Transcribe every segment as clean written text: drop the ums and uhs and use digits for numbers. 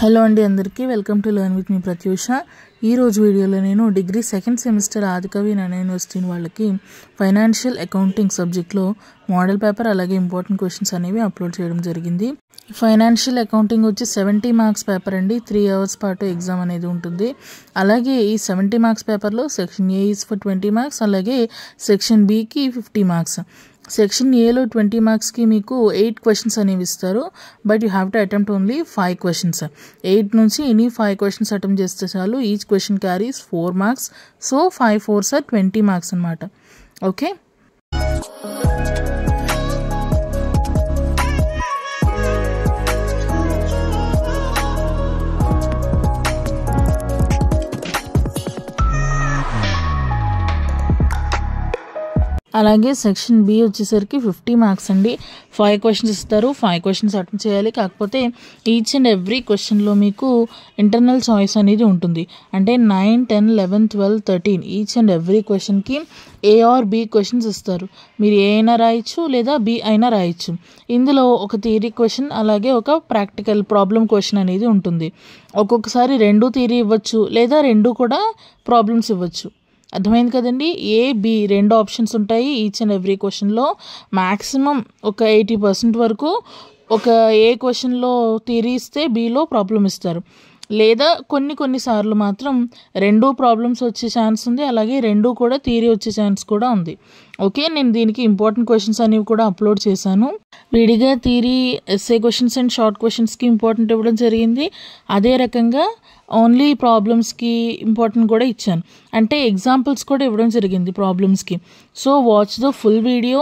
Hello అండి అందరికీ welcome to learn with me Pratyusha. ఈ రోజు వీడియోలో నేను degree second semester Adikavi Narayana university వాళ్ళకి ఫైనాన్షియల్ అకౌంటింగ్ సబ్జెక్ట్లో మోడల్ పేపర్ అలాగే ఇంపార్టెంట్ క్వశ్చన్స్ అనేవి అప్లోడ్ చేయడం జరిగింది. ఫైనాన్షియల్ అకౌంటింగ్ వచ్చి 70 మార్క్స్ పేపర్ అండి. 3 hours పాటు ఎగ్జామ్ అనేది ఉంటుంది. అలాగే ఈ 70 మార్క్స్ పేపర్లో section A is for 20 marks, అలాగే సెక్షన్ బికి 50 మార్క్స్. సెక్షన్ ఏలో 20 మార్క్స్కి మీకు 8 క్వశ్చన్స్ అనేవి ఇస్తారు. But you have to attempt only 5 questions. 8 నుంచి ఎనీ 5 క్వశ్చన్స్ అటెంప్ట్ చేస్తే చాలు. Each question carries 4 marks. So 5 4s are 20 marks అనమాట. ఓకే, అలాగే సెక్షన్ బి వచ్చేసరికి 50 మార్క్స్ అండి. 5 క్వశ్చన్స్ ఇస్తారు. 5 క్వశ్చన్స్ అటెంప్ట్ చేయాలి. కాకపోతే ఈచ్ అండ్ ఎవ్రీ క్వశ్చన్లో మీకు ఇంటర్నల్ చాయిస్ అనేది ఉంటుంది. అంటే 9, 10, 11, 12, 13 ఈచ్ అండ్ ఎవ్రీ క్వశ్చన్కి ఏ ఆర్ బి క్వశ్చన్స్ ఇస్తారు. మీరు ఏ అయినా రాయొచ్చు లేదా బి అయినా రాయొచ్చు. ఇందులో ఒక థియరీ క్వశ్చన్ అలాగే ఒక ప్రాక్టికల్ ప్రాబ్లం క్వశ్చన్ అనేది ఉంటుంది. ఒక్కొక్కసారి 2 థియరీ ఇవ్వచ్చు లేదా 2 కూడా ప్రాబ్లమ్స్ ఇవ్వచ్చు. అర్థమైంది కదండి. ఏ బి 2 ఆప్షన్స్ ఉంటాయి ఈచ్ అండ్ ఎవ్రీ క్వశ్చన్లో. మ్యాక్సిమం ఒక 80% వరకు ఒక ఏ క్వశ్చన్లో థియరీ ఇస్తే బిలో ప్రాబ్లం ఇస్తారు. లేదా కొన్నిసార్లు మాత్రం 2 ప్రాబ్లమ్స్ వచ్చే ఛాన్స్ ఉంది, అలాగే 2 కూడా థియరీ వచ్చే ఛాన్స్ కూడా ఉంది. ఓకే, నేను దీనికి ఇంపార్టెంట్ క్వశ్చన్స్ అనేవి కూడా అప్లోడ్ చేశాను. విడిగా theory, SA questions and short క్వశ్చన్స్కి ఇంపార్టెంట్ ఇవ్వడం జరిగింది. అదే రకంగా ఓన్లీ ప్రాబ్లమ్స్కి ఇంపార్టెంట్ కూడా ఇచ్చాను. అంటే ఎగ్జాంపుల్స్ కూడా ఇవ్వడం జరిగింది ప్రాబ్లమ్స్కి. So watch the full video.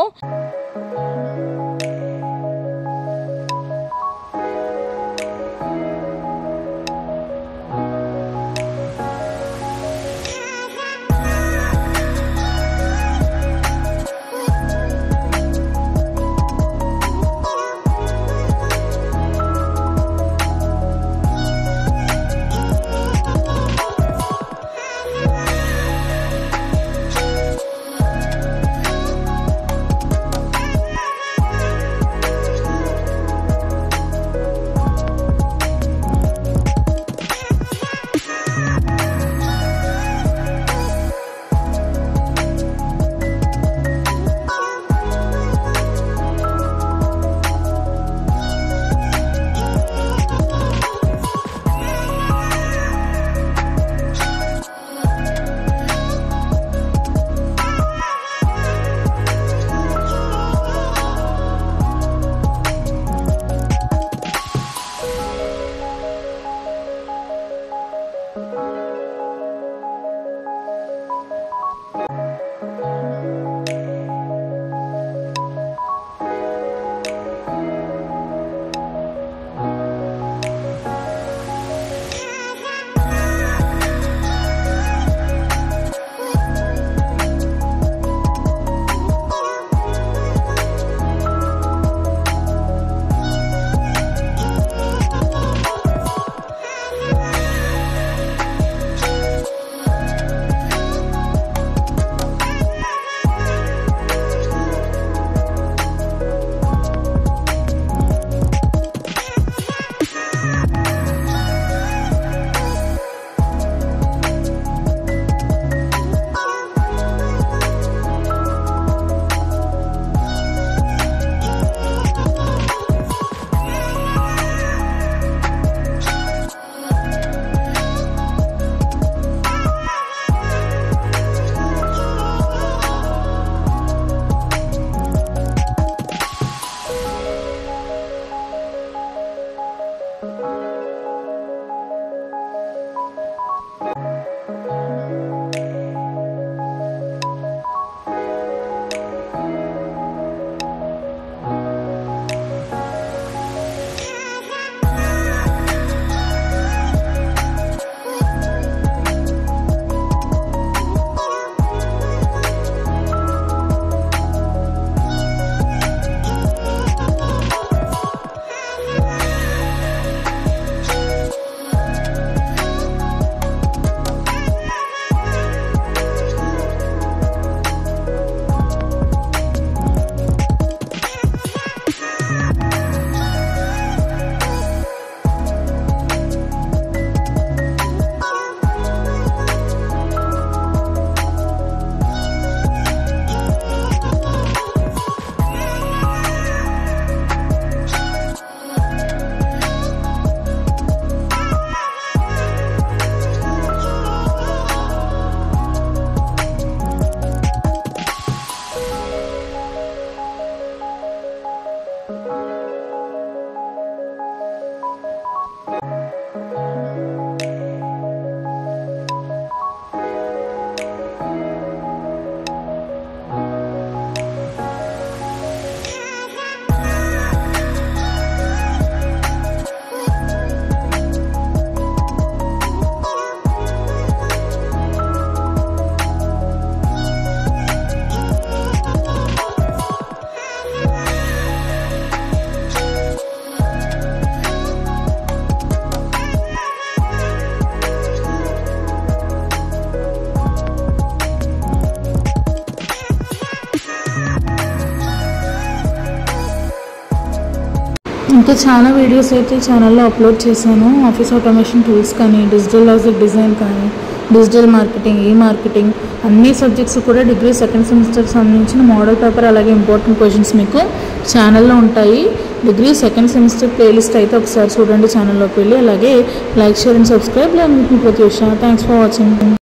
ఇంకా చాలా వీడియోస్ అయితే ఛానల్లో అప్లోడ్ చేశాను. ఆఫీస్ ఆటోమేషన్ టూల్స్ కానీ, డిజిటల్ లాజిక్ డిజైన్ కానీ, డిజిటల్ మార్కెటింగ్, ఈ మార్కెటింగ్ అన్ని సబ్జెక్ట్స్ కూడా డిగ్రీ సెకండ్ సెమిస్టర్కి సంబంధించిన మోడల్ పేపర్ అలాగే ఇంపార్టెంట్ క్వశ్చన్స్ మీకు ఛానల్లో ఉంటాయి. డిగ్రీ సెకండ్ సెమిస్టర్ ప్లేలిస్ట్ అయితే ఒకసారి చూడండి ఛానల్లోకి వెళ్ళి. అలాగే లైక్, షేర్ అండ్ సబ్స్క్రైబ్. ప్రతి విషయం. Thanks for watching.